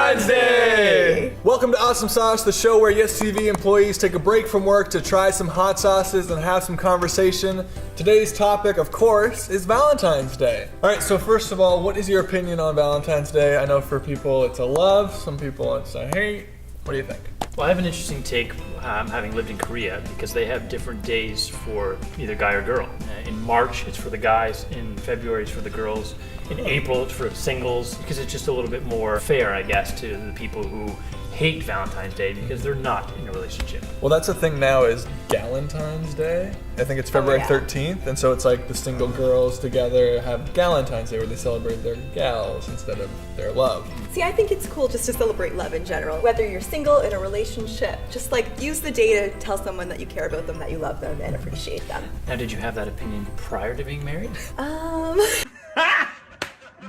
Valentine's Day! Welcome to AwesomeSauce, the show where Yes TV employees take a break from work to try some hot sauces and have some conversation. Today's topic, of course, is Valentine's Day. Alright, so first of all, what is your opinion on Valentine's Day? I know for people it's a love, some people it's a hate. What do you think? Well, I have an interesting take having lived in Korea because they have different days for either guy or girl. In March, it's for the guys. In February, it's for the girls. In April, it's for singles because it's just a little bit more fair, I guess, to the people who hate Valentine's Day because they're not in a relationship. Well, that's the thing now is Valentine's Day. I think it's February 13th, and so it's like the single girls together have Valentine's Day where they celebrate their gals instead of their love. See, I think it's cool just to celebrate love in general. Whether you're single, in a relationship, just like use the day to tell someone that you care about them, that you love them, and appreciate them. Now, did you have that opinion prior to being married?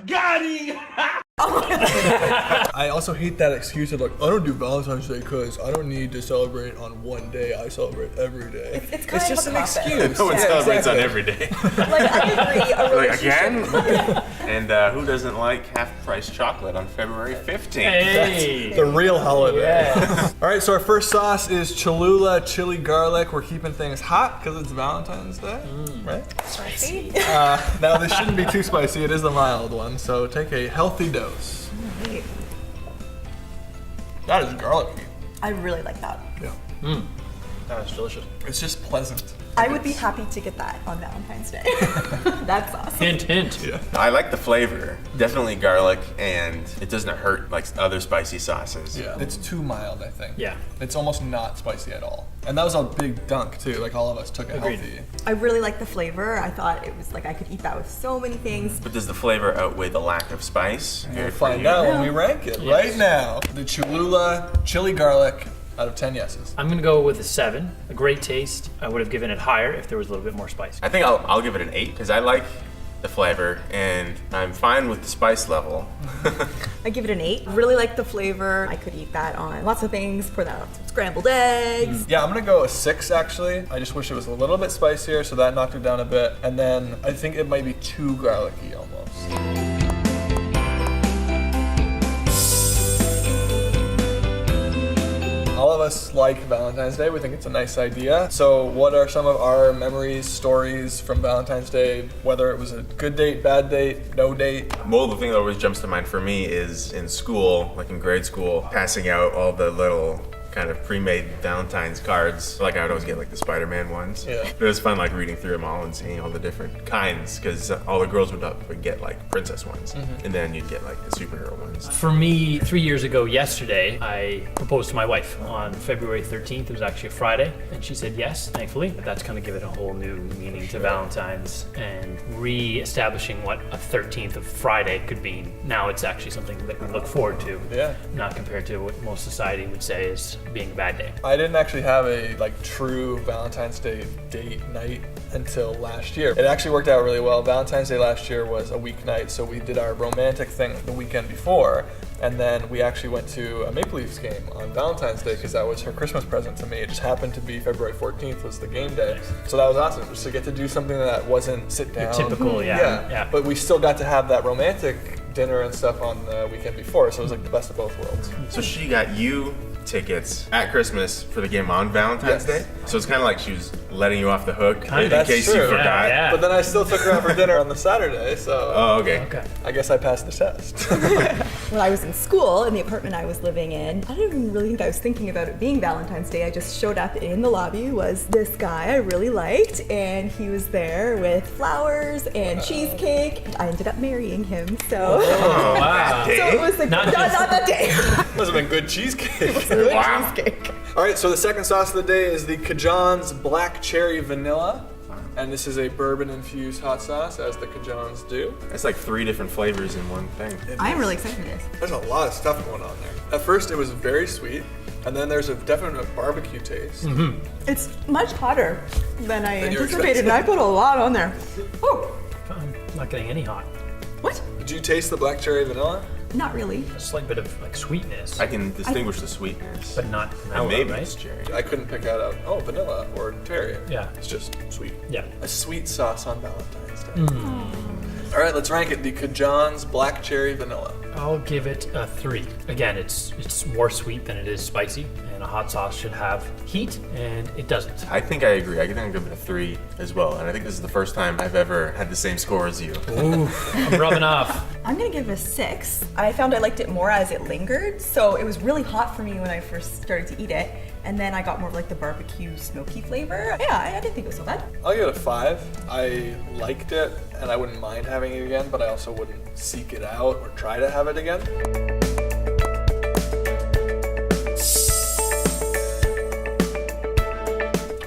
Got him! I also hate that excuse of like, I don't do Valentine's Day because I don't need to celebrate on one day. I celebrate every day. It's kind just of an a cop-out. excuse. No one celebrates exactly. on every day. Like, I agree, a Like, relationship. again? And who doesn't like half-price chocolate on February 15th? Hey! The real holiday. Yes. All right, so our first sauce is Cholula chili garlic. We're keeping things hot because it's Valentine's Day, right? Spicy. Now this shouldn't be too spicy. It is the mild one, so take a healthy dose. Right. That is garlicky. I really like that. Yeah. That's delicious. It's just pleasant. I would be happy to get that on Valentine's Day. That's awesome. Hint, hint. Yeah. I like the flavor. Definitely garlic, and it doesn't hurt like other spicy sauces. Yeah. It's too mild, I think. Yeah. It's almost not spicy at all. And that was a big dunk too. Like all of us took it Agreed. healthy. I really like the flavor. I thought it was like I could eat that with so many things. But does the flavor outweigh the lack of spice? We'll Good for find you. out when we rank it right now. The Cholula chili garlic out of 10 yeses. I'm gonna go with a 7. A great taste. I would have given it higher if there was a little bit more spice. I think I'll give it an 8 because I like the flavor and I'm fine with the spice level. I give it an 8. Really like the flavor. I could eat that on lots of things. Pour that on some scrambled eggs. Yeah, I'm gonna go a 6 actually. I just wish it was a little bit spicier, so that knocked it down a bit. And then I think it might be too garlicky almost. All of us like Valentine's Day. We think it's a nice idea. So what are some of our memories, stories from Valentine's Day? Whether it was a good date, bad date, no date? Well, the thing that always jumps to mind for me is in school, like in grade school, passing out all the little kind of pre-made Valentine's cards. Like I would always get like the Spider-Man ones. Yeah. But it was fun like reading through them all and seeing all the different kinds because all the girls would get like princess ones. And then you'd get like the superhero ones. For me, 3 years ago yesterday, I proposed to my wife on February 13th. It was actually a Friday, and she said yes, thankfully. That's gonna give it a whole new meaning to Valentine's and re-establishing what a 13th of Friday could be. Now it's actually something that we look forward to, Yeah. not compared to what most society would say is being a bad day. I didn't actually have a like true Valentine's Day date night until last year. It actually worked out really well. Valentine's Day last year was a weeknight, so we did our romantic thing the weekend before, and then we actually went to a Maple Leafs game on Valentine's Day because that was her Christmas present to me. It just happened to be February 14th was the game day, so that was awesome just to get to do something that wasn't sit down. Typical, yeah. But we still got to have that romantic dinner and stuff on the weekend before, so it was like the best of both worlds. So she got you tickets at Christmas for the game on Valentine's Yes. Day. So it's kind of like she was letting you off the hook in That's case you true. forgot. Yeah. But then I still took her out for dinner on the Saturday, so Oh, okay. Okay. I guess I passed the test. When I was in school, in the apartment I was living in, I didn't even really think I was thinking about it being Valentine's Day. I just showed up in the lobby, was this guy I really liked, and he was there with flowers and cheesecake. I ended up marrying him, so. Oh, wow. So it was like, Not not just- that day. Must have been good cheesecake. Good Wow. cheesecake. All right, so the second sauce of the day is the Cajon's Black Cherry Vanilla. And this is a bourbon infused hot sauce, as the Cajon's do. That's like 3 different flavors in one thing. I'm really excited for this. There's a lot of stuff going on there. At first, it was very sweet, and then there's a definite barbecue taste. It's much hotter than I Than you were anticipated, and I put a lot on there. Oh, I'm not getting any hot. what? Did you taste the black cherry vanilla? Not really. A slight bit of like sweetness, I can distinguish the sweetness. but not And vanilla, maybe right? it's cherry. I couldn't pick out vanilla or cherry. Yeah. It's just sweet. Yeah. A sweet sauce on Valentine's Day. All right, let's rank it. The Cajon's Black Cherry Vanilla. I'll give it a 3. Again, it's more sweet than it is spicy, and a hot sauce should have heat, and it doesn't. I think I agree. I think I'll give it a 3 as well. And I think this is the first time I've ever had the same score as you. Ooh, I'm rubbing off. I'm gonna give it a 6. I found I liked it more as it lingered, so it was really hot for me when I first started to eat it, and then I got more of like the barbecue smoky flavor. Yeah, I didn't think it was so bad. I'll give it a 5. I liked it, and I wouldn't mind having it again, but I also wouldn't seek it out or try to have it again.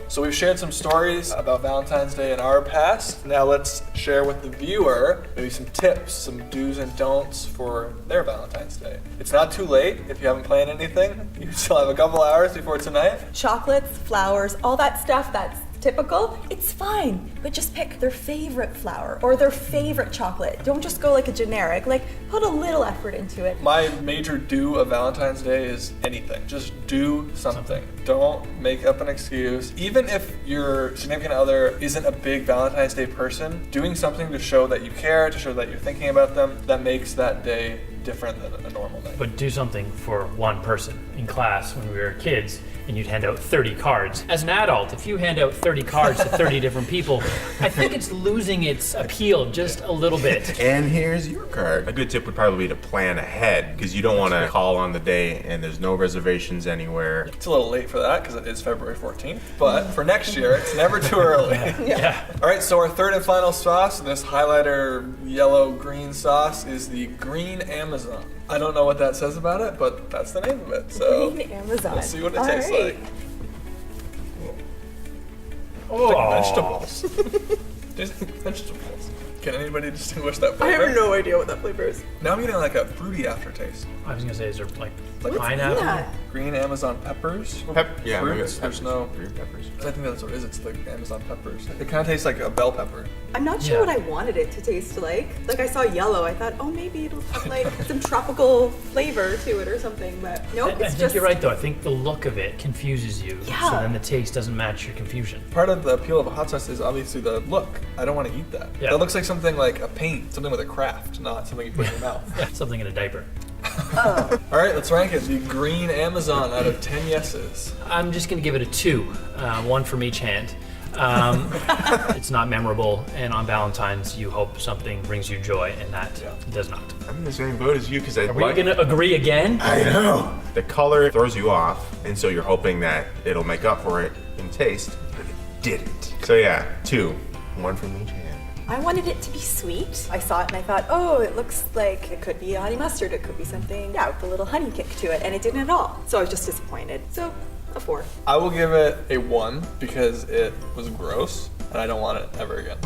So we've shared some stories about Valentine's Day in our past. Now let's share with the viewer maybe some tips, some do's and don'ts for their Valentine's Day. It's not too late if you haven't planned anything. You still have a couple hours before tonight. Chocolates, flowers, all that stuff that's typical, it's fine. But just pick their favorite flower or their favorite chocolate. Don't just go like a generic, like put a little effort into it. My major do of Valentine's Day is anything. Just do something. Don't make up an excuse. Even if your significant other isn't a big Valentine's Day person, doing something to show that you care, to show that you're thinking about them, that makes that day different than a normal day. But do something for one person. In class, when we were kids, and you'd hand out 30 cards. As an adult, if you hand out 30 cards to 30 different people, I think it's losing its appeal just a little bit. And here's your card. A good tip would probably be to plan ahead, because you don't want to call on the day and there's no reservations anywhere. It's a little late for that because it is February 14th, but for next year, it's never too early. Yeah. All right, so our third and final sauce, this highlighter yellow-green sauce, is the Green Amazon. I don't know what that says about it, but that's the name of it. So Green Amazon. Let's see what it All tastes right. like. Oh. Like vegetables. Tastes like vegetables. Can anybody distinguish that flavor? no idea what that flavor is. Now I'm getting like a fruity aftertaste. I was gonna say, is there like What's pineapple? in that? Green Amazon peppers. Yeah, maybe Fruits, it's there's peppers. no- Green peppers. I think that's what it is. It's the Amazon peppers. It kind of tastes like a bell pepper. I'm not sure Yeah. what I wanted it to taste like. Like I saw yellow, I thought, oh, maybe it'll have like some tropical flavor to it or something, but nope, I it's think just. you're right though. I think the look of it confuses you. Yeah. So then the taste doesn't match your confusion. Part of the appeal of a hot sauce is obviously the look. I don't want to eat that. Yeah. That looks like something like a paint, something with a craft, not something you put in your mouth. Yeah, something in a diaper. All right, let's rank it. The Green Amazon out of 10 yeses. I'm just gonna give it a 2, 1 from each hand. It's not memorable, and on Valentine's, you hope something brings you joy, and that does not. I'm in the same boat as you because I Are we gonna agree again? I know. The color throws you off, and so you're hoping that it'll make up for it in taste, but it didn't. So yeah, 2, 1 from each hand. I wanted it to be sweet. I saw it and I thought, oh, it looks like it could be a honey mustard. It could be something, with a little honey kick to it, and it didn't at all. So I was just disappointed. So, a 4. I will give it a 1 because it was gross and I don't want it ever again.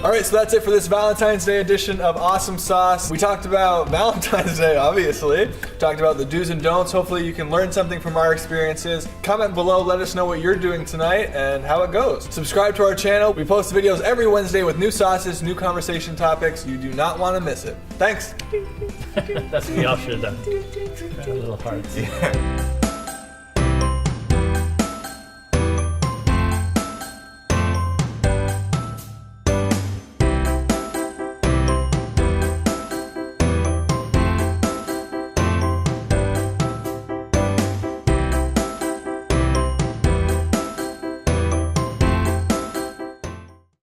All right, so that's it for this Valentine's Day edition of Awesome Sauce. We talked about Valentine's Day, obviously. Talked about the do's and don'ts. Hopefully you can learn something from our experiences. Comment below, let us know what you're doing tonight and how it goes. Subscribe to our channel. We post videos every Wednesday with new sauces, new conversation topics. You do not want to miss it. Thanks. That's what we all should have done. A little hearts. Yeah.